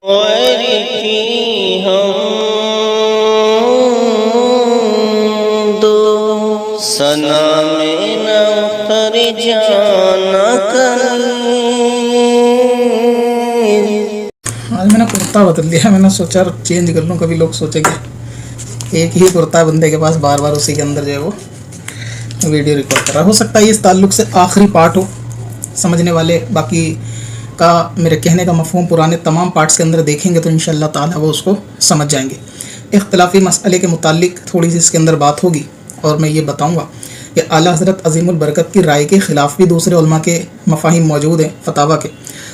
وارثی ہم دو سنا میں نہ اتر جانا کہیں۔ آج میں نے کرتا بدل دیا، میں نے سوچا چینج کر لوں، کبھی لوگ سوچیں گے ایک ہی کرتا بندے کے پاس بار بار اسی کے اندر جو ہے وہ ویڈیو ریکارڈ کر رہا۔ ہو سکتا ہے اس تعلق سے آخری پارٹ ہو، سمجھنے والے باقی کا میرے کہنے کا مفہوم پرانے تمام پارٹس کے اندر دیکھیں گے تو انشاءاللہ تعالیٰ وہ اس کو سمجھ جائیں گے۔ اختلافی مسئلے کے متعلق تھوڑی سی اس کے اندر بات ہوگی، اور میں یہ بتاؤں گا کہ اعلیٰ حضرت عظیم البرکت کی رائے کے خلاف بھی دوسرے علماء کے مفاہیم موجود ہیں فتاویٰ کے،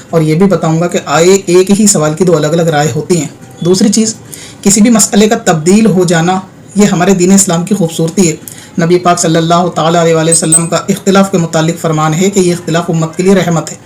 اور یہ بھی بتاؤں گا کہ ایک ہی سوال کی دو الگ الگ رائے ہوتی ہیں۔ دوسری چیز، کسی بھی مسئلے کا تبدیل ہو جانا یہ ہمارے دین اسلام کی خوبصورتی ہے۔ نبی پاک صلی اللہ تعالیٰ علیہ وسلم کا اختلاف کے متعلق فرمان ہے کہ یہ اختلاف امت کے لیے رحمت ہے۔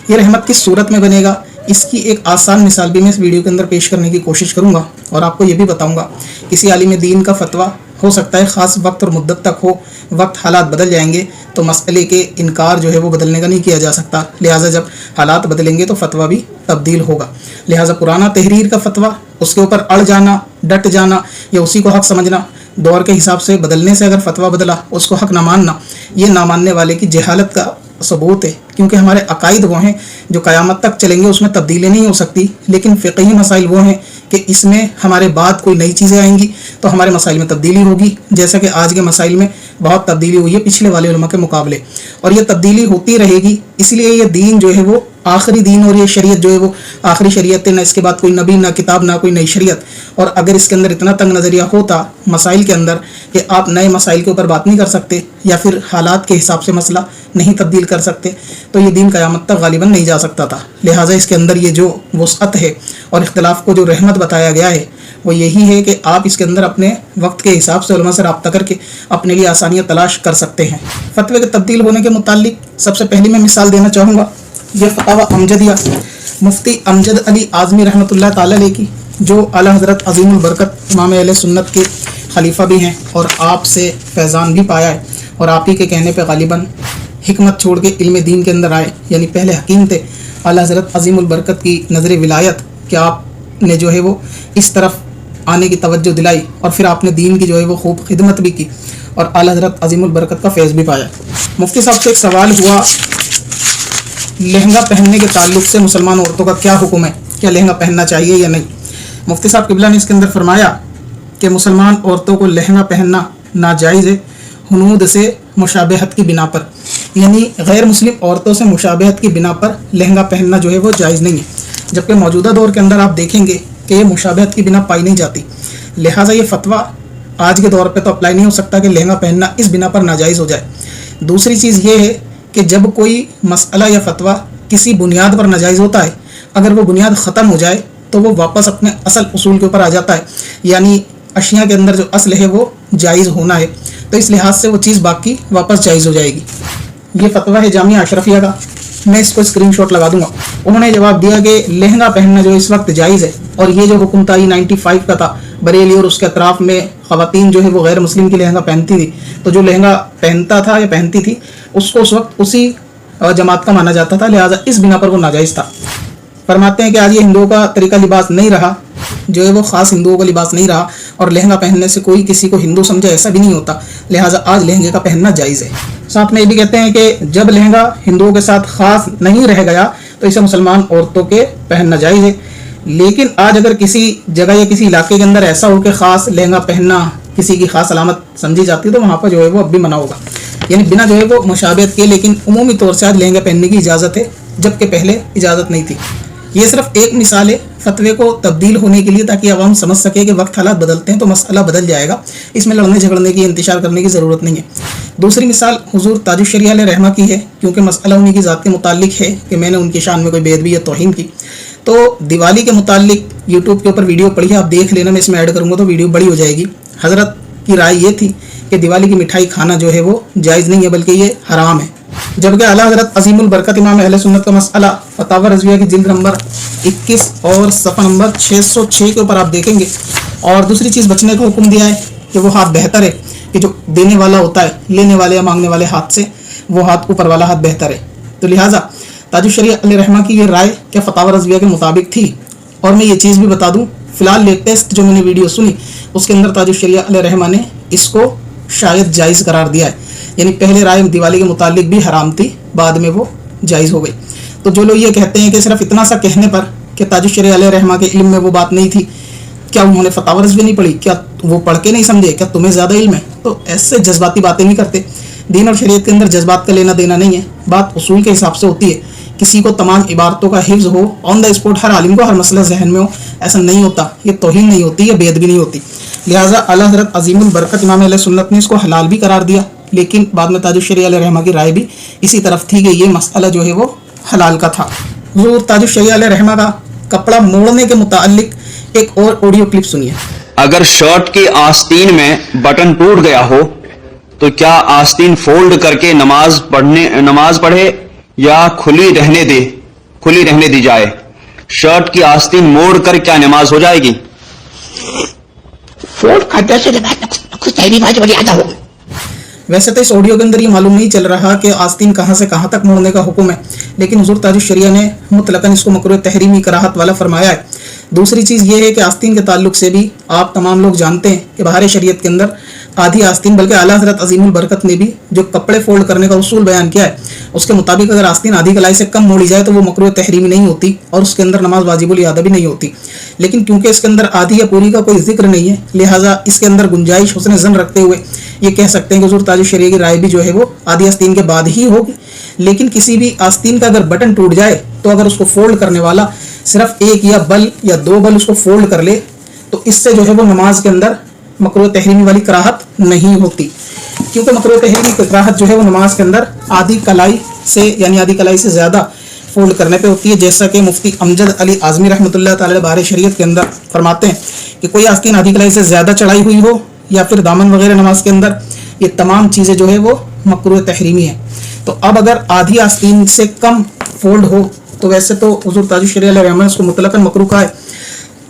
یہ رحمت کس صورت میں بنے گا، اس کی ایک آسان مثال بھی میں اس ویڈیو کے اندر پیش کرنے کی کوشش کروں گا، اور آپ کو یہ بھی بتاؤں گا کسی عالم دین کا فتویٰ ہو سکتا ہے خاص وقت اور مدت تک ہو، وقت حالات بدل جائیں گے تو مسئلے کے انکار جو ہے وہ بدلنے کا نہیں کیا جا سکتا، لہٰذا جب حالات بدلیں گے تو فتویٰ بھی تبدیل ہوگا۔ لہٰذا پرانا تحریر کا فتویٰ، اس کے اوپر اڑ جانا، ڈٹ جانا یا اسی کو حق سمجھنا، دور کے حساب سے بدلنے سے اگر فتویٰ بدلا اس کو حق نہ ماننا، یہ نہ ماننے والے کی جہالت کا ثبوت ہے، کیونکہ ہمارے عقائد وہ ہیں جو قیامت تک چلیں گے، اس میں تبدیلی نہیں ہو سکتی، لیکن فقہی مسائل وہ ہیں کہ اس میں ہمارے بعد کوئی نئی چیزیں آئیں گی تو ہمارے مسائل میں تبدیلی ہوگی، جیسا کہ آج کے مسائل میں بہت تبدیلی ہوئی ہے پچھلے والے علماء کے مقابلے، اور یہ تبدیلی ہوتی رہے گی۔ اس لیے یہ دین جو ہے وہ آخری دین، اور یہ شریعت جو ہے وہ آخری شریعت ہے، نہ اس کے بعد کوئی نبی، نہ کتاب، نہ کوئی نئی شریعت۔ اور اگر اس کے اندر اتنا تنگ نظریہ ہوتا مسائل کے اندر کہ آپ نئے مسائل کے اوپر بات نہیں کر سکتے یا پھر حالات کے حساب سے مسئلہ نہیں تبدیل کر سکتے، تو یہ دین قیامت تک غالباً نہیں جا سکتا تھا۔ لہٰذا اس کے اندر یہ جو وسعت ہے اور اختلاف کو جو رحمت بتایا گیا ہے وہ یہی ہے کہ آپ اس کے اندر اپنے وقت کے حساب سے علماء سے رابطہ کر کے اپنے لیے آسانیاں تلاش کر سکتے ہیں۔ فتوے کے تبدیل ہونے کے متعلق سب سے پہلی میں مثال دینا چاہوں گا، یہ فتاویٰ امجدیہ مفتی امجد علی اعظمی رحمۃ اللہ تعالیٰ علیہ کی، جو اعلیٰ حضرت عظیم البرکت امام اہل سنت کے خلیفہ بھی ہیں اور آپ سے فیضان بھی پایا ہے، اور آپ ہی کے کہنے پہ غالباً حکمت چھوڑ کے علم دین کے اندر آئے، یعنی پہلے حکیم تھے۔ اعلیٰ حضرت عظیم البرکت کی نظر ولایت کہ آپ نے جو ہے وہ اس طرف آنے کی توجہ دلائی، اور پھر آپ نے دین کی جو ہے وہ خوب خدمت بھی کی، اور اعلیٰ حضرت عظیم البرکت کا فیض بھی پایا۔ مفتی صاحب سے ایک سوال ہوا لہنگا پہننے کے تعلق سے مسلمان عورتوں کا کیا حکم ہے، کیا لہنگا پہننا چاہیے یا نہیں؟ مفتی صاحب قبلہ نے اس کے اندر فرمایا کہ مسلمان عورتوں کو لہنگا پہننا ناجائز ہے، ہنود سے مشابہت کی بنا پر، یعنی غیر مسلم عورتوں سے مشابہت کی بنا پر لہنگا پہننا جو ہے وہ جائز نہیں ہے، جبکہ موجودہ دور کے اندر آپ دیکھیں گے کہ یہ مشابہت کی بنا پائی نہیں جاتی، لہٰذا یہ فتویٰ آج کے دور پہ تو اپلائی نہیں ہو سکتا کہ لہنگا پہننا اس بنا پر ناجائز ہو جائے۔ دوسری چیز یہ ہے کہ جب کوئی مسئلہ یا فتویٰ کسی بنیاد پر ناجائز ہوتا ہے، اگر وہ بنیاد ختم ہو جائے تو وہ واپس اپنے اصل اصول کے اوپر آ جاتا ہے، یعنی اشیاء کے اندر جو اصل ہے وہ جائز ہونا ہے، تو اس لحاظ سے وہ چیز باقی واپس جائز ہو جائے گی۔ یہ فتویٰ ہے جامعہ اشرفیہ کا، میں اس کو اسکرین شاٹ لگا دوں گا۔ انہوں نے جواب دیا کہ لہنگا پہننا جو اس وقت جائز ہے، اور یہ جو حکم تھا 95 کا تھا، بریلی اور اس کے اطراف میں خواتین جو ہے وہ غیر مسلم کی لہنگا پہنتی تھی، تو جو لہنگا پہنتا تھا یا پہنتی تھی اس کو اس وقت اسی جماعت کا مانا جاتا تھا، لہٰذا اس بنا پر وہ ناجائز تھا۔ فرماتے ہیں کہ آج یہ ہندوؤں کا طریقہ لباس نہیں رہا، جو ہے وہ خاص ہندوؤں کا لباس نہیں رہا، اور لہنگا پہننے سے کوئی کسی کو ہندو سمجھے ایسا بھی نہیں ہوتا، لہٰذا آج لہنگے کا پہننا جائز ہے۔ ساتھ میں یہ بھی کہتے ہیں کہ جب لہنگا ہندوؤں کے ساتھ خاص نہیں رہ گیا تو اسے مسلمان عورتوں کے پہننا جائز ہے، لیکن آج اگر کسی جگہ یا کسی علاقے کے اندر ایسا ہو کہ خاص لہنگا پہننا کسی کی خاص علامت سمجھی جاتی ہے تو وہاں پر جو ہے وہ اب بھی منع ہوگا، یعنی بنا جو ہے وہ مشابہت کے، لیکن عمومی طور سے آج لہنگا پہننے کی اجازت ہے، جبکہ پہلے اجازت نہیں تھی۔ یہ صرف ایک مثال ہے فتوے کو تبدیل ہونے کے لیے، تاکہ عوام سمجھ سکے کہ وقت حالات بدلتے ہیں تو مسئلہ بدل جائے گا، اس میں لڑنے جھگڑنے کی، انتشار کرنے کی ضرورت نہیں ہے۔ دوسری مثال حضور تاج الشریعہ علیہ رحمہ کی ہے، کیونکہ مسئلہ انہی کی ذات کے متعلق ہے کہ میں نے ان کی شان میں کوئی بے ادبی یا توہین کی۔ تو دیوالی کے متعلق یوٹیوب کے اوپر ویڈیو پڑی ہے، آپ دیکھ لینا، میں اس میں ایڈ کروں گا تو ویڈیو بڑی ہو جائے گی۔ حضرت کی رائے یہ تھی کہ دیوالی کی مٹھائی کھانا جو ہے وہ جائز نہیں ہے بلکہ یہ حرام ہے، جبکہ اعلیٰ حضرت عظیم البرکت امام اہل سنت کا مسئلہ فتاویٰ رضویہ کی جلد نمبر 21 اور صفحہ نمبر 606 کے اوپر آپ دیکھیں گے۔ اور دوسری چیز بچنے کا حکم دیا ہے کہ وہ ہاتھ بہتر ہے، کہ جو دینے والا ہوتا ہے لینے والے یا مانگنے والے ہاتھ سے وہ ہاتھ اوپر والا ہاتھ بہتر ہے، تو لہٰذا تاج الشریعہ علیہ رحمہ کی یہ رائے کیا فتاویٰ رضویہ کے مطابق تھی؟ اور میں یہ چیز بھی بتا دوں، فی الحال لیٹسٹ جو میں نے ویڈیو سنی اس کے اندر تاج الشریعہ علیہ رحمہ نے اس کو شاید جائز قرار دیا ہے، یعنی پہلے رائے دیوالی کے متعلق بھی حرام تھی، بعد میں وہ جائز ہو گئی۔ تو جو لوگ یہ کہتے ہیں کہ صرف اتنا سا کہنے پر کہ تاج الشریعہ علیہ رحمہ کے علم میں وہ بات نہیں تھی، کیا انہوں نے فتاوی رضویہ نہیں پڑھی؟ کیا وہ پڑھ کے نہیں سمجھے؟ کیا تمہیں زیادہ علم ہے؟ تو ایسے جذباتی باتیں نہیں کرتے۔ دین اور شریعت کے اندر جذبات کا لینا دینا نہیں ہے، بات اصول کے حساب سے ہوتی ہے۔ کسی کو تمام عبارتوں کا حفظ ہو، آن دا اسپوٹ ہر عالم کو ہر مسئلہ ذہن میں ہو، ایسا نہیں ہوتا، یہ توہین نہیں ہوتی، یہ بے ادبی نہیں ہوتی۔ لہٰذا اعلیٰ حضرت عظیم البرکت امام اہل سنت نے اس کو حلال بھی قرار دیا، لیکن بعد میں تاج الشریعہ علیہ رحمہ کی رائے بھی اسی طرف تھی کہ یہ مسئلہ جو ہے وہ حلال کا تھا۔ حضور تاج الشریعہ علیہ رحمہ کا کپڑا موڑنے کے متعلق ایک اور آڈیو کلپ سنیے۔ اگر شرٹ کی آستین میں بٹن ٹوٹ گیا ہو تو کیا آستین فولڈ کر کے نماز پڑھے یا کھلی رہنے دی جائے؟ شرٹ کی آستین موڑ کر کیا نماز ہو جائے گی؟ فولڈ کرنے سے نماز کچھ تحریم ہے جو زیادہ ہوگی۔ ویسے تو اس آڈیو کے اندر یہ معلوم نہیں چل رہا کہ آستین کہاں سے کہاں تک موڑنے کا حکم ہے، لیکن حضور تاج الشریعہ نے مطلقاً اس کو مکروہ تحریمی کراہت والا فرمایا ہے۔ دوسری چیز یہ ہے کہ آستین کے تعلق سے بھی آپ تمام لوگ جانتے ہیں کہ بہار شریعت کے اندر آدھی آستین، بلکہ اعلیٰ حضرت عظیم البرکت نے بھی جو کپڑے فولڈ کرنے کا اصول بیان کیا ہے اس کے مطابق اگر آستین آدھی کلائی سے کم موڑی جائے تو وہ مکروہ تحریمی نہیں ہوتی اور اس کے اندر نماز واجب الادا بھی نہیں ہوتی۔ لیکن کیونکہ اس کے اندر آدھی یا پوری کا کوئی ذکر نہیں ہے، لہٰذا اس کے اندر گنجائش حسن ظن رکھتے ہوئے یہ کہہ سکتے ہیں کہ حضور تاج الشریعہ کی رائے بھی جو ہے وہ آدھی آستین کے بعد ہی ہوگی۔ لیکن کسی بھی آستین کا اگر بٹن ٹوٹ جائے تو اگر اس کو فولڈ کرنے والا صرف ایک یا بل یا دو بل اس کو فولڈ کر لے تو اس سے جو ہے وہ نماز کے اندر مکروہ تحریمی والی کراہت نہیں ہوتی، کیونکہ مکروہ تحریمی کی کراہت جو ہے وہ نماز کے اندر آدھی کلائی سے یعنی آدھی کلائی سے زیادہ فولڈ کرنے پہ ہوتی ہے، جیسا کہ مفتی امجد علی اعظمی رحمۃ اللہ تعالی بہار شریعت کے اندر فرماتے ہیں کہ کوئی آستین آدھی کلائی سے زیادہ چڑھائی ہوئی ہو یا پھر دامن وغیرہ نماز کے اندر، یہ تمام چیزیں جو ہے وہ مکروہ تحریمی ہیں۔ تو اب اگر آدھی آستین سے کم فولڈ ہو تو ویسے تو حضور تاج الشریعہ علیہ رحمہ نے اس کو مطلقاً مکروہ کہا ہے۔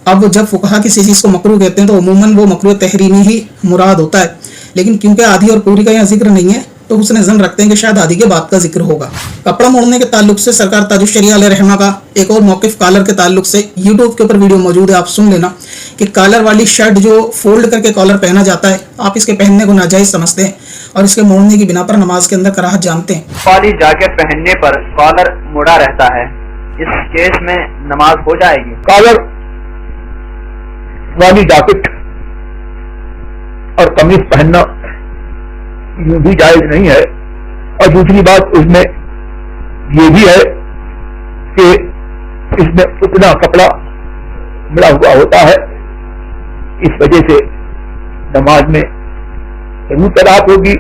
اب جب فقہا کسی چیز کو مکروہ کہتے ہیں تو عموماً وہ مکروہ تحریمی ہی مراد ہوتا ہے، لیکن کیونکہ آدھی اور پوری کا یہاں ذکر نہیں ہے تو حسن ظن رکھتے ہیں کہ شاید آدھی کے بعد کا ذکر ہوگا۔ کپڑا موڑنے کے تعلق سے سرکار تاج الشریعہ علیہ رحمہ کا ایک اور موقف کالر کے تعلق سے یوٹیوب کے اوپر ویڈیو موجود ہے، آپ سن لینا کہ کالر والی شرٹ جو فولڈ کر کے کالر پہنا جاتا ہے آپ اس کے پہننے کو ناجائز سمجھتے ہیں اور اس کے موڑنے کی بنا پر نماز کے اندر کراہت جانتے ہیں۔ والی جاکٹ پہننے پر کالر مڑا رہتا ہے، اس کیس میں نماز ہو جائے گی؟ کالر والی جاکٹ اور قمیض پہننا یوں بھی جائز نہیں ہے، اور دوسری بات اس میں یہ بھی ہے کہ اس میں اتنا کپڑا ملا ہوا ہوتا ہے، اس وجہ سے نماز میں ضرور کراہت ہوگی۔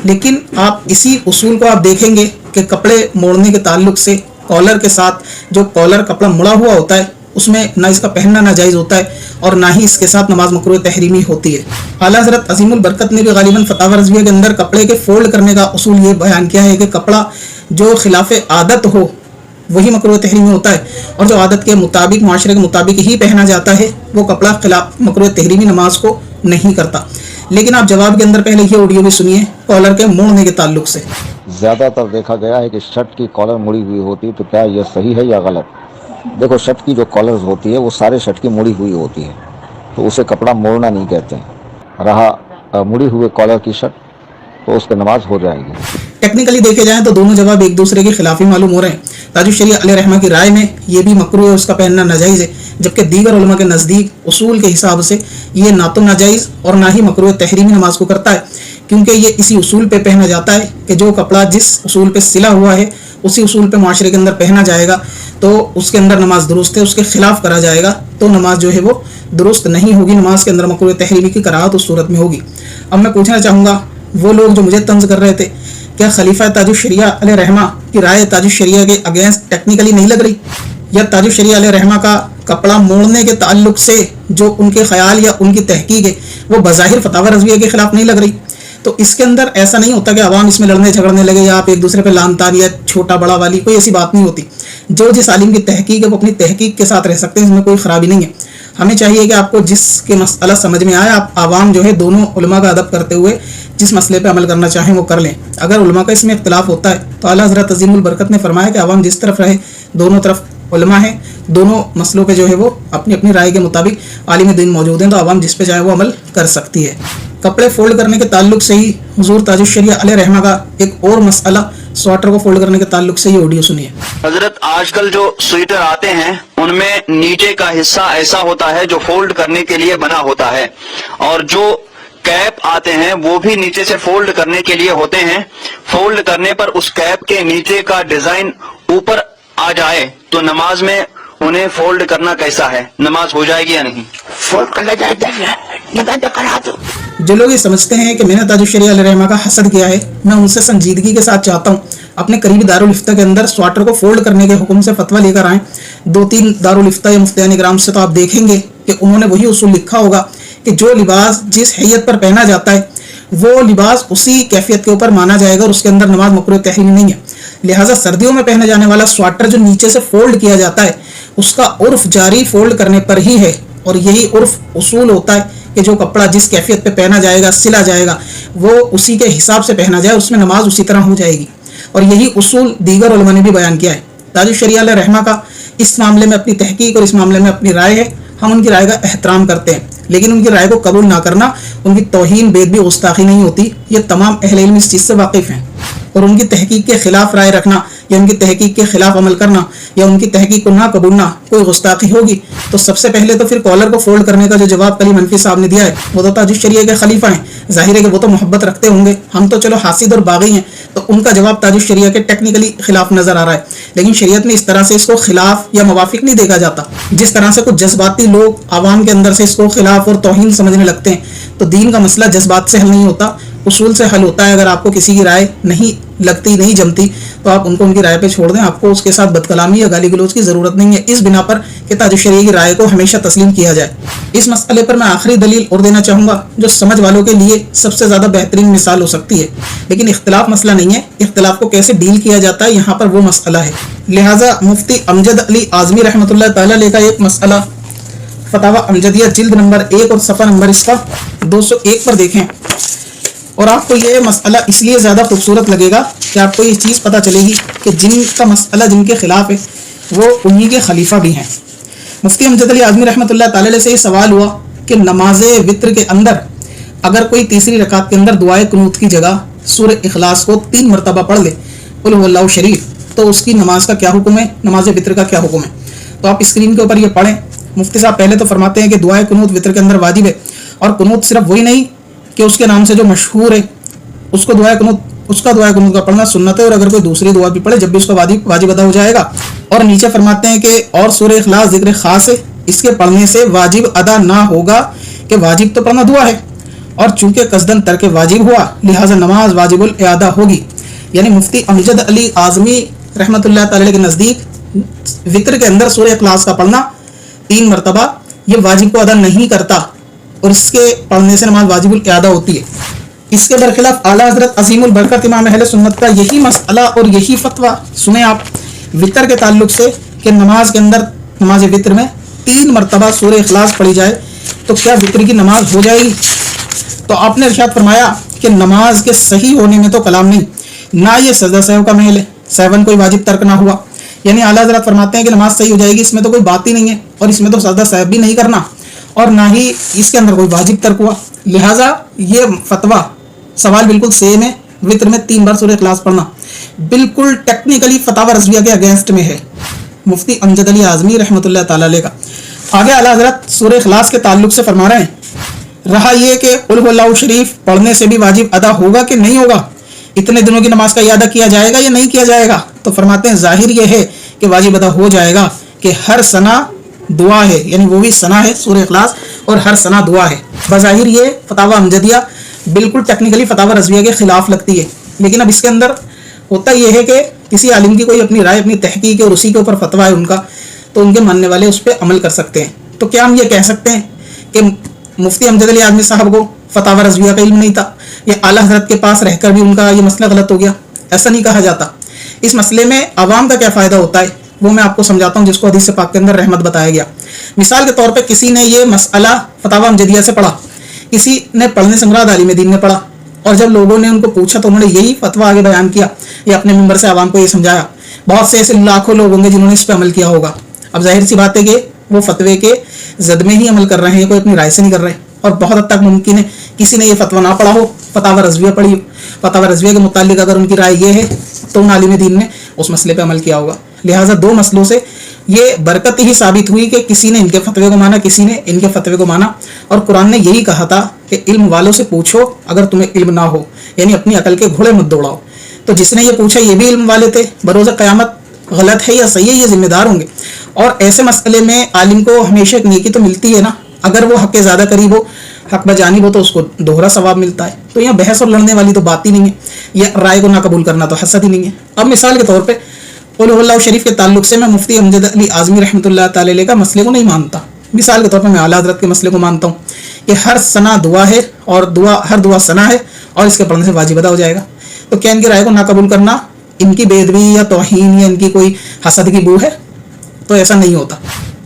لیکن آپ اسی اصول کو آپ دیکھیں گے کہ کپڑے موڑنے کے تعلق سے کالر کے ساتھ جو کالر کپڑا مڑا ہوا ہوتا ہے اس میں نہ اس کا پہننا ناجائز ہوتا ہے اور نہ ہی اس کے ساتھ نماز مکروہ تحریمی ہوتی ہے۔ اعلیٰ حضرت عظیم البرکت نے بھی غالباً فتاوی رضویہ کے اندر کپڑے کے فولڈ کرنے کا اصول یہ بیان کیا ہے کہ کپڑا جو خلاف عادت ہو وہی مکروہ تحریمی ہوتا ہے، اور جو عادت کے مطابق معاشرے کے مطابق ہی پہنا جاتا ہے وہ کپڑا خلاف مکروہ تحریمی نماز کو نہیں کرتا۔ لیکن آپ جواب کے اندر پہلے یہ آڈیو بھی سنیے کالر کے موڑنے کے تعلق سے۔ زیادہ تر دیکھا گیا ہے کہ شرٹ کی کالر مڑی ہوئی ہوتی ہے، تو کیا یہ صحیح ہے یا غلط؟ دیکھو، شرٹ کی جو کالرز ہوتی ہے وہ سارے شرٹ کی مڑی ہوئی ہوتی ہے، تو اسے کپڑا موڑنا نہیں کہتے ہیں۔ رہا مڑی ہوئے کالر کی شرٹ تو اس کی نماز ہو جائے گی۔ ٹیکنیکلی دیکھے جائیں تو دونوں جواب ایک دوسرے کے خلاف ہی معلوم ہو رہے ہیں۔ تاج الشریعہ علیہ رحمہ کی رائے میں یہ بھی مکروہ ہے، اس کا پہننا ناجائز ہے، جبکہ دیگر علماء کے نزدیک اصول کے حساب سے یہ نہ تو ناجائز اور نہ ہی مکروہ تحریمی نماز کو کرتا ہے، کیونکہ یہ اسی اصول پہ پہنا جاتا ہے کہ جو کپڑا جس اصول پہ سلا ہوا ہے اسی اصول پہ معاشرے کے اندر پہنا جائے گا تو اس کے اندر نماز درست ہے، اس کے خلاف کرا جائے گا تو نماز جو ہے وہ درست نہیں ہوگی، نماز کے اندر مکروہ تحریمی کی کراہت اس صورت میں ہوگی۔ اب میں پوچھنا چاہوں گا وہ لوگ جو مجھے طنز کر رہے تھے، کیا خلیفہ تاج الشریعہ علیہ رحمہ کی رائے تاج الشریعہ کے اگینسٹ ٹیکنیکلی نہیں لگ رہی؟ یا تاج الشریعہ علیہ رحمہ کا کپڑا موڑنے کے تعلق سے جو ان کے خیال یا ان کی تحقیق ہے وہ بظاہر فتاوی رضویہ کے خلاف نہیں لگ رہی؟ تو اس کے اندر ایسا نہیں ہوتا کہ عوام اس میں لڑنے جھگڑنے لگے یا آپ ایک دوسرے پہ لان تان یا چھوٹا بڑا والی، کوئی ایسی بات نہیں ہوتی۔ جو جس عالم کی تحقیق ہے وہ اپنی تحقیق کے ساتھ رہ سکتے ہیں، اس میں کوئی خرابی نہیں ہے۔ ہمیں چاہیے کہ آپ کو جس کے مسئلہ سمجھ میں آئے آپ عوام جو ہے دونوں علماء کا ادب کرتے ہوئے جس مسئلے پہ عمل کرنا چاہیں وہ کر لیں۔ اگر علماء کا اس میں اختلاف ہوتا ہے تو اعلیٰ حضرت عظیم البرکت نے فرمایا کہ عوام جس طرف رہے دونوں طرف उलमा हैं, दोनों मसलों पे जो है वो अपनी अपनी राय के मुताबिक आलिम दीन मौजूद हैं, तो आवाम जिस पे चाहे वो अमल कर सकती है। कपड़े फोल्ड करने के ताल्लुक से ही हुजूर ताजुश शरिया अलैहि रहमा का एक और मसला स्वेटर को फोल्ड करने के ताल्लुक से ये ऑडियो सुनिए। हजरत आजकल जो स्वेटर आते हैं उनमें नीचे का हिस्सा ऐसा होता है जो फोल्ड करने के लिए बना होता है, और जो कैप आते हैं वो भी नीचे से फोल्ड करने के लिए होते हैं। फोल्ड करने पर उस कैप के नीचे का डिजाइन ऊपर आ जाए तो नमाज में उन्हें फोल्ड करना कैसा है, नमाज हो जाएगी या नहीं? फोल्ड करना जाएगा। जो लोग ये समझते हैं कि मैंने ताजुश शरिया अलैहि रहमा का हसद किया है, मैं उनसे संजीदगी के साथ चाहता हूँ अपने करीबी दारुल इफ्ता के अंदर स्वेटर को फोल्ड करने के हुक्म से फतवा लेकर आएँ। 2-3 दारुल इफ्ता या मुफ्तियान इकराम से तो आप देखेंगे कि उन्होंने वही उसूल लिखा होगा कि जो लिबास जिस हैयत पर पहना जाता है वो लिबास उसी कैफियत के ऊपर माना जाएगा और उसके अंदर नमाज मकरूह तहरीमी नहीं है। लिहाजा सर्दियों में पहने जाने वाला स्वेटर जो नीचे से फोल्ड किया जाता है उसका उर्फ जारी फोल्ड करने पर ही है, और यही उर्फ उसूल होता है कि जो कपड़ा जिस कैफियत पे पहना जाएगा, सिला जाएगा, वो उसी के हिसाब से पहना जाए, उसमें नमाज उसी तरह हो जाएगी। और यही उसूल दीगर उलमा ने भी बयान किया है। ताजुश शरिया अलैहि रहमा का इस मामले में अपनी तहकीक और इस मामले में अपनी राय है, हम उनकी राय का एहतराम करते हैं, लेकिन उनकी राय को कबूल ना करना उनकी तौहीन बेदबी गुस्ताखी नहीं होती। ये तमाम अहले इल्म इस चीज़ से वाकिफ़ हैं, और उनकी तहकीक के खिलाफ राय रखना या उनकी तहकीक के खिलाफ अमल करना या उनकी तहकीक को ना कबूलना कोई गुस्ताखी होगी। तो सबसे पहले तो फिर कॉलर को फोल्ड करने का जो जवाब कली मनफी साहब ने दिया है वो तो ताजुश शरिया के खलीफा हैं, जाहिर है कि वो तो मोहब्बत रखते होंगे, हम तो चलो हासिद और बागी हैं, तो उनका जवाब ताजुश शरिया के टेक्निकली खिलाफ नजर आ रहा है। लेकिन शरीयत में इस तरह से इसको खिलाफ या मुवाफिक नहीं देखा जाता। जिस तरह से कुछ जज्बाती लोग आवाम के अंदर से इसको खिलाफ और तौहीन समझने लगते हैं, तो दीन का मसला जज्बात से हल नहीं होता, उसूल से हल होता है। अगर आपको किसी की राय नहीं लगती, नहीं जमती, तो आप उनको उनकी राय पे छोड़ दें, आपको उसके साथ बदकलामी या गाली गलौज की जरूरत नहीं है, इस बिना पर कि ताजुश शरिया की राय को हमेशा तस्लीम किया जाए। इस मसले पर मैं आखिरी दलील और देना चाहूँगा जो समझ वालों के लिए सबसे ज़्यादा बेहतरीन मिसाल हो सकती है, लेकिन इख्तिलाफ मसला नहीं है, इख्तिलाफ को कैसे डील किया जाता है यहाँ पर वो मसला है। लिहाजा मुफ्ती अमजद अली आज़मी रहमतुल्लाह तआला अलैह का एक मसला फतावा अमजदिया जिल्द नंबर 1 और सफ़ा नंबर इसका 201 पर देखें, और आपको ये मसला इसलिए ज़्यादा खूबसूरत लगेगा कि आपको ये चीज़ पता चलेगी कि जिनका मसला जिनके खिलाफ है वो उन्हीं के खलीफा भी हैं। मुफ्ती अमजद अली आज़मी रहमतुल्लाह तआला अलैह से ये सवाल हुआ कि नमाज वित्र के अंदर अगर कोई तीसरी रकात के अंदर दुआए कुनूत की जगह सूरह इखलास को 3 मरतबा पढ़ ले कुल हुवल्लाहु शरीफ, तो उसकी नमाज का क्या हुक्म है, नमाज वित्र का क्या हुक्म है। तो आप स्क्रीन के ऊपर ये पढ़ें। मुफ्ती साहब पहले तो फरमाते हैं कि दुआए कुनूत वित्र के अंदर वाजिब है, और कुनूत सिर्फ वही नहीं कि उसके नाम से जो मशहूर है उसको दुआ कुनूत का पढ़ना सुन्नत है, और अगर कोई दूसरी दुआ भी पढ़े जब भी उसका वाजिब अदा हो जाएगा। और नीचे फरमाते हैं कि और सूरह इखलास जिक्र खास है, इसके पढ़ने से वाजिब अदा ना होगा कि वाजिब तो पढ़ना दुआ है, और चूंकि कसदन तर्क वाजिब हुआ लिहाजा नमाज वाजिबुल इआदा होगी। यानी मुफ्ती अमजद अली आज़मी रहमतुल्लाह तआला के नज़दीक वित्र के अंदर सूरह इखलास का पढ़ना 3 मरतबा ये वाजिब को अदा नहीं करता, और इसके पढ़ने से नमाज वाजिबुल इआदा होती है। इसके बरखिलाफ आला हजरत अज़ीमुल बरकत इमाम अहले सुन्नत का यही मसला और यही फतवा सुने आप वितर के ताल्लुक से कि नमाज के अंदर नमाज वितर में 3 मरतबा सूरह इखलास पढ़ी जाए तो क्या वितर की नमाज हो जाएगी। तो आपने इरशाद फरमाया कि नमाज के सही होने में तो कलाम नहीं, ना ये सजदा सहव का महल है, सहवन कोई वाजिब तर्क ना हुआ। यानी आला हजरत फरमाते हैं कि नमाज सही हो जाएगी, इसमें तो कोई बात ही नहीं है, और इसमें तो सजदा सहव भी नहीं करना, और ना ही इसके अंदर कोई वाजिब तर्क हुआ। लिहाजा ये फतवा सवाल बिल्कुल सेम है, वित्र में 3 बार सूरह इखलास पढ़ना बिल्कुल टेक्निकली फतावा रज़विया के अगेंस्ट में है, मुफ्ती अमजद अली आज़मी रहमतुल्लाह तआला अलैह का। आगे आला हजरत सूरह इखलास के ताल्लुक से फरमा रहे हैं, रहा ये कि कुल हुवल्लाहु शरीफ पढ़ने से भी वाजिब अदा होगा कि नहीं होगा, इतने दिनों की नमाज का यादा किया जाएगा या नहीं किया जाएगा। तो फरमाते हैं जाहिर ये है कि वाजिब अदा हो जाएगा कि हर सना दुआ है, यानी वो भी सना है सूरह इखलास और हर सना दुआ है। बज़ाहिर ये फतावा अमजदिया बिल्कुल टेक्निकली फतावा रज़विया के खिलाफ लगती है, लेकिन अब इसके अंदर होता यह है कि किसी आलिम की कोई अपनी राय, अपनी तहकीक है और उसी के ऊपर फतवा है उनका, तो उनके मानने वाले उस पर अमल कर सकते हैं। तो क्या हम ये कह सकते हैं कि मुफ्ती अमजद अली आज़मी साहब को फतावा रज़विया का इल्म नहीं था, या आला हज़रत के पास रहकर भी उनका ये मसला गलत हो गया? ऐसा नहीं कहा जाता। इस मसले में आवाम का क्या फ़ायदा होता है वो मैं आपको समझाता हूँ, जिसको हदीस पाक के अंदर रहमत बताया गया। मिसाल के तौर पे किसी ने ये मसला फतावा अमजदिया से पढ़ा, किसी ने पढ़ने से मुराद आलिम दीन ने पढ़ा, और जब लोगों ने उनको पूछा तो उन्होंने यही फतवा आगे बयान किया या अपने मिंबर से आवाम को ये समझाया बहुत से ऐसे लाखों लोग होंगे जिन्होंने इस पर अमल किया होगा। अब जाहिर सी बात है कि वो फतवे के जद में ही अमल कर रहे हैं, कोई अपनी राय से नहीं कर रहे। और बहुत हद तक मुमकिन है किसी ने ये फतवा ना पढ़ा हो, फतावा रज़विया पढ़ी हो, फतावा रज़विया के मुतालिक अगर उनकी राय ये है तो उन आलिम दीन ने उस मसले पे अमल किया होगा। लिहाजा दो मसलों से ये बरकत ही साबित हुई कि किसी ने इनके फतवे को माना, किसी ने इनके फतवे को माना। और कुरान ने यही कहा था कि इल्म वालों से पूछो अगर तुम्हें इल्म ना हो, यानी अपनी अकल के घोड़े मत दौड़ाओ। तो जिसने ये पूछा ये भी इल्म वाले थे, बरोज़ क़यामत गलत है या सही है ये जिम्मेदार होंगे। और ऐसे मसले में आलिम को हमेशा एक नेकी तो मिलती है ना, अगर वो हक के ज़्यादा करीब हो, हक बजानिब हो तो उसको दोहरा सवाब मिलता है। तो यहाँ बहस और लड़ने वाली तो बात ही नहीं है, या राय को ना कबूल करना तो हसद ही नहीं है। अब मिसाल के तौर पे क़ुल शरीफ के ताल्लुक से मैं मुफ्ती अमजद अली आज़मी रहमतुल्लाह ताला अलैह का मसले को नहीं मानता। मिसाल के तौर पे मैं आला हज़रत के मसले को मानता हूँ कि हर सना दुआ है और हर दुआ सना है और इसके पढ़ने से वाजिब अदा हो जाएगा। तो क्या इनकी राय को ना कबूल करना इनकी बेदबी या तौहीन या इनकी कोई हसद की बू है? तो ऐसा नहीं होता।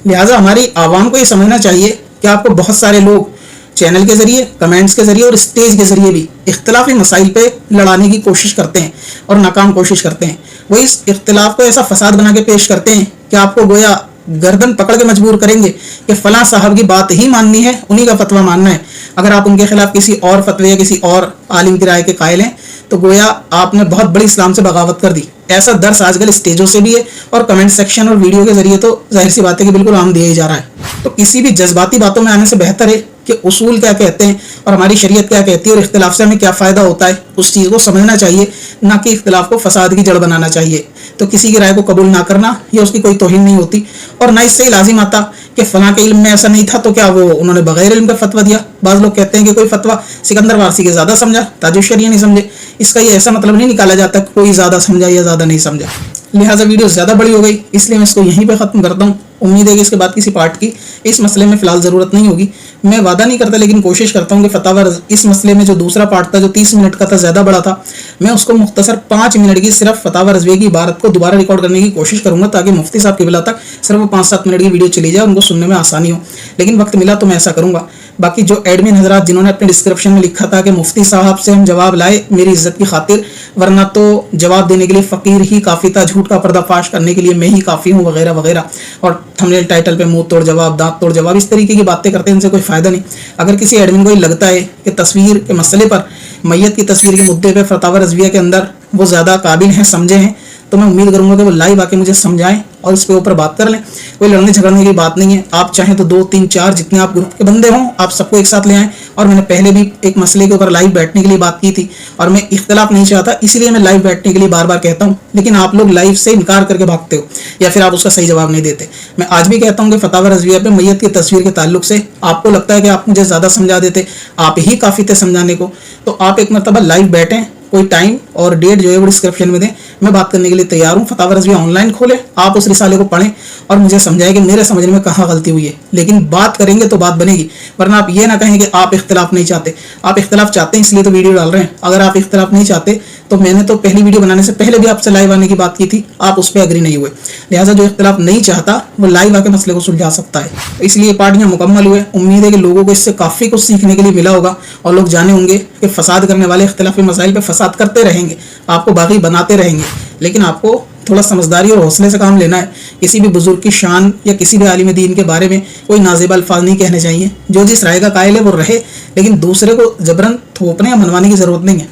लिहाजा हमारी आवाम को ये समझना चाहिए कि आपको बहुत सारे लोग चैनल के जरिए, कमेंट्स के जरिए और स्टेज के जरिए भी इख्तिलाफी मसाइल पे लड़ाने की कोशिश करते हैं और नाकाम कोशिश करते हैं। वो इस इख्तिलाफ को ऐसा फसाद बना के पेश करते हैं कि आपको गोया गर्दन पकड़ के मजबूर करेंगे कि फलां साहब की बात ही माननी है, उन्हीं का फतवा मानना है। अगर आप उनके खिलाफ किसी और फतवे या किसी और आलिम की राय के कायल हैं तो गोया आपने बहुत बड़ी इस्लाम से बगावत कर दी। ऐसा दर्स आजकल स्टेजों से भी है और कमेंट सेक्शन और वीडियो के जरिए तो जाहिर सी बात है कि बिल्कुल आम दिया ही जा रहा है। तो किसी भी जज्बाती बातों में आने से बेहतर है कि उसूल क्या कहते हैं और हमारी शरीयत क्या कहती है और इख्तिलाफ से हमें क्या फ़ायदा होता है, उस चीज़ को समझना चाहिए, ना कि इख्तिलाफ को फसाद की जड़ बनाना चाहिए। तो किसी की राय को कबूल ना करना ये उसकी कोई तौहीन नहीं होती और ना इससे लाजिम आता कि फलां के इल्म में ऐसा नहीं था तो क्या वो उन्होंने बगैर इल्म का फतवा दिया। बाज़ लोग कहते हैं कि कोई फतवा सिकंदर वारसी के ज़्यादा समझा, ताजुश शरिया नहीं समझे। इसका ये ऐसा मतलब नहीं निकाला जाता कि कोई ज़्यादा समझा या ज़्यादा नहीं समझा। लिहाजा वीडियो ज़्यादा बड़ी हो गई इसलिए मैं इसको यहीं पे ख़त्म करता हूँ। उम्मीद है कि इसके बाद किसी पार्ट की इस मसले में फ़िलहाल ज़रूरत नहीं होगी। मैं वादा नहीं करता लेकिन कोशिश करता हूँ कि फतावा इस मसले में जो दूसरा पार्ट था जो 30 मिनट का था, ज़्यादा बड़ा था, मैं उसको मुख्तसर 5 मिनट की सिर्फ फतावा रज़विया की इबारत को दोबारा रिकॉर्ड करने की कोशिश करूँगा ताकि मुफ्ती साहब क़िबला तक सिर्फ 5-7 मिनट की वीडियो चली जाए, उनको सुनने में आसानी हो। लेकिन वक्त मिला तो मैं ऐसा करूँगा। बाकी जो एडमिन हजरात जिन्होंने अपने डिस्क्रिप्शन में लिखा था कि मुफ्ती साहब से हम जवाब लाए मेरी इज्जत की खातिर, वरना तो जवाब देने के लिए फ़कीर ही काफ़ी था, झूठ का पर्दाफाश करने के लिए मैं ही काफ़ी हूँ वगैरह वगैरह, और थंबनेल टाइटल पे मुंह तोड़ जवाब, दांत तोड़ जवाब, इस तरीके की बातें करते हैं, इनसे कोई फ़ायदा नहीं। अगर किसी एडमिन को लगता है कि तस्वीर के मसले पर, मैयत की तस्वीर के मुद्दे पर फतावा रज़विया के अंदर वो ज़्यादा काबिल हैं, समझे हैं, तो मैं उम्मीद करूंगा कि वो लाइव आके मुझे समझाएं और इस पे ऊपर बात कर लें। कोई लड़ने झगड़ने की बात नहीं है। आप चाहें तो 2, 3, 4 जितने आप ग्रुप के बंदे हों आप सबको एक साथ ले आएं। और मैंने पहले भी एक मसले के ऊपर लाइव बैठने के लिए बात की थी और मैं इख्तिलाफ नहीं चाहता, इसलिए मैं लाइव बैठने के लिए बार बार कहता हूँ, लेकिन आप लोग लाइव से इनकार करके भागते हो या फिर आप उसका सही जवाब नहीं देते। मैं आज भी कहता हूँ कि फतावा रज़विया पे मैयत की तस्वीर के ताल्लुक से आपको लगता है कि आप मुझे ज़्यादा समझा देते, आप ही काफ़ी थे समझाने को, तो आप एक मरतबा लाइव बैठें, कोई टाइम और डेट जो है वो डिस्क्रिप्शन में दें, मैं बात करने के लिए तैयार हूँ। फतावा रज़विया ऑनलाइन खोलें, आप उस रिसाले को पढ़ें और मुझे समझाएं कि मेरे समझने में कहाँ गलती हुई है। लेकिन बात करेंगे तो बात बनेगी, वरना आप ये ना कहें कि आप इख्तिलाफ नहीं चाहते। आप इख्तिलाफ चाहते हैं इसलिए तो वीडियो डाल रहे हैं। अगर आप इख्तिलाफ नहीं चाहते तो मैंने तो पहली वीडियो बनाने से पहले भी आपसे लाइव आने की बात की थी, आप उस पर एग्री नहीं हुए। लिहाजा जो इख्तिलाफ नहीं चाहता वो लाइव आके मसले को सुलझा सकता है। इसलिए पार्टियां मुकम्मल हुए। उम्मीद है कि लोगों को इससे काफ़ी कुछ सीखने के लिए मिला होगा और लोग जाने होंगे कि फसाद करने वाले इख्तिलाफी मसाइल पर फसाद करते रहेंगे, आपको बागी बनाते रहेंगे, लेकिन आपको थोड़ा समझदारी और हौसले से काम लेना है। किसी भी बुजुर्ग की शान या किसी भी आलिम दीन के बारे में कोई नाज़ेब अल्फाज नहीं कहने चाहिए। जो जिस राय का कायल है वो रहे, लेकिन दूसरे को जबरन थोपने या मनवाने की ज़रूरत नहीं है।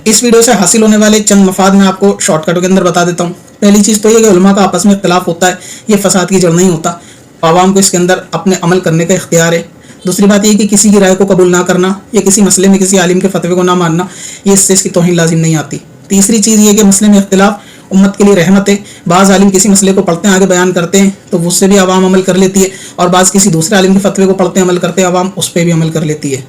इस वीडियो से हासिल होने वाले चंद मफाद मैं आपको शॉर्टकटों के अंदर बता देता हूँ। पहली चीज़ तो ये कि उलमा का आपस में इख्तिलाफ होता है, ये फसाद की जड़ नहीं होता। आवाम को इसके अंदर अपने अमल करने का इख्तियार है। दूसरी बात ये कि किसी की राय को कबूल ना करना या किसी मसले में किसी आलिम के फतवे को ना मानना, ये इससे इसकी तौहीन लाजिम नहीं आती। तीसरी चीज़ ये कि मसले में इख्तिलाफ उम्मत के लिए रहमत है। बाज़ आलिम किसी मसले को पढ़ते हैं, आगे बयान करते हैं तो उससे भी आवाम अमल कर लेती है, और बाज़ किसी दूसरे आलिम के फतवे को पढ़ते हैं, अमल करते हैं, आवाम उस पर भी अमल कर लेती है।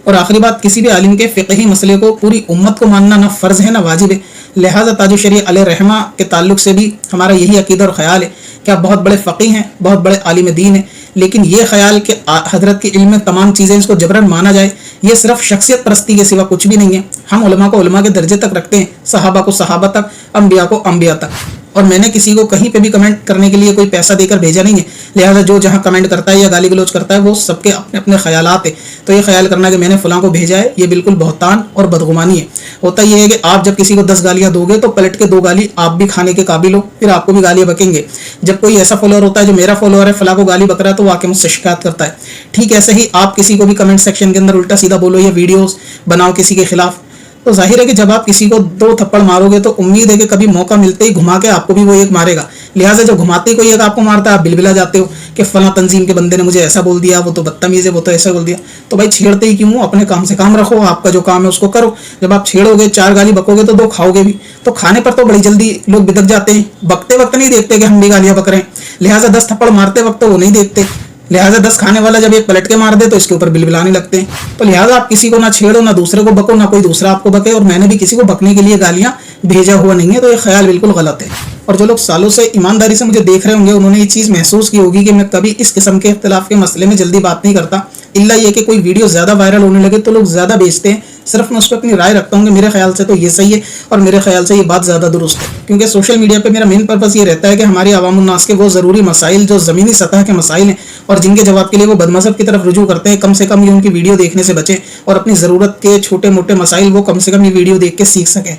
और आखिरी बात, किसी भी आलिम के फ़िक़ही मसले को पूरी उम्मत को मानना ना फ़र्ज़ है ना वाजिब है। लिहाजा ताजुश शरीया अलैहि रहमा के ताल्लुक से भी हमारा यही अकीदा और ख़याल है कि आप बहुत बड़े फ़क़ीह हैं, बहुत बड़े आलिम दीन हैं, लेकिन ये ख्याल कि हजरत के इल्म में तमाम चीज़ें इसको जबरन माना जाए, ये सिर्फ शख्सियत परस्ती के सिवा कुछ भी नहीं है। हम उलमा को उलमा के दर्जे तक रखते हैं, सहाबा को सहाबा तक, अंबिया को अंबिया तक। और मैंने किसी को कहीं पे भी कमेंट करने के लिए कोई पैसा देकर भेजा नहीं है, लिहाजा जो जहाँ कमेंट करता है या गाली गलौज करता है वो सबके अपने अपने ख्यालात है। तो ये ख्याल करना कि मैंने फलां को भेजा है, ये बिल्कुल बहतान और बदगुमानी है। होता ये है कि आप जब किसी को 10 गालियां दोगे तो पलट के 2 गाली आप भी खाने के काबिल हो, फिर आपको भी गालियां बकेंगे। जब कोई ऐसा फॉलोअर होता है जो मेरा फॉलोअर है, फलां को गाली बक रहा है, तो वो आके मुझसे शिकायत करता है। ठीक ऐसे ही आप किसी को भी कमेंट सेक्शन के अंदर उल्टा सीधा बोलो या वीडियोस बनाओ किसी के खिलाफ, तो जाहिर है कि जब आप किसी को 2 थप्पड़ मारोगे तो उम्मीद है कि कभी मौका मिलते ही घुमा के आपको भी वो एक मारेगा। लिहाजा जब घुमाते ही कोई एक आपको मारता है, आप बिलबिला जाते हो कि फला तंजीम के बंदे ने मुझे ऐसा बोल दिया, वो तो बदतमीज है, वो तो ऐसा बोल दिया। तो भाई छेड़ते ही क्यों? अपने काम से काम रखो, आपका जो काम है उसको करो। जब आप छेड़ोगे, 4 गाली बकोगे तो 2 खाओगे भी। तो खाने पर तो बड़ी जल्दी लोग बिदक जाते हैं, बकते वक्त नहीं देखते कि हम भी गालियां बक रहे हैं। लिहाजा 10 थप्पड़ मारते वक्त तो वो नहीं देखते, लिहाजा 10 खाने वाला जब एक पलट के मार दे तो इसके ऊपर बिलबिलाने लगते हैं। तो लिहाजा आप किसी को ना छेड़ो, ना दूसरे को बको, ना कोई दूसरा आपको बके। और मैंने भी किसी को बकने के लिए गालियां भेजा हुआ नहीं है, तो ये ख्याल बिल्कुल गलत है। और जो लोग सालों से ईमानदारी से मुझे देख रहे होंगे, उन्होंने ये चीज़ महसूस की होगी कि मैं कभी इस किस्म के इख्तिलाफ के मसले में जल्दी बात नहीं करता। इल्ला ये कि कोई वीडियो ज़्यादा वायरल होने लगे तो लोग ज़्यादा बेचते हैं, सिर्फ मैं उस पर अपनी राय रखता हूँ कि मेरे ख्याल से तो ये सही है और मेरे ख्याल से ये बात ज़्यादा दुरुस्त है। क्योंकि सोशल मीडिया पे मेरा मेन पर्पस ये रहता है कि हमारी अवामुन्नास के वो ज़रूरी मसाइल जो ज़मीनी सतह के मसाइल हैं और जिनके जवाब के लिए वो बदमज़हब की तरफ रुजू करते हैं, कम से कम ये उनकी वीडियो देखने से बचें और अपनी ज़रूरत के छोटे मोटे मसाइल वो कम से कम ये वीडियो देख के सीख सकें।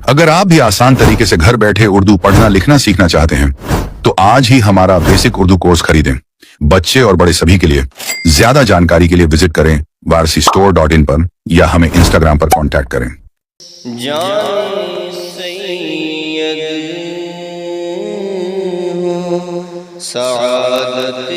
अगर आप भी आसान तरीके से घर बैठे उर्दू पढ़ना लिखना सीखना चाहते हैं तो आज ही हमारा बेसिक उर्दू कोर्स खरीदें। बच्चे और बड़े सभी के लिए। ज्यादा जानकारी के लिए विजिट करें वारसीstore.in पर या हमें इंस्टाग्राम पर कांटेक्ट करें। जाने सैयद हो, सआदत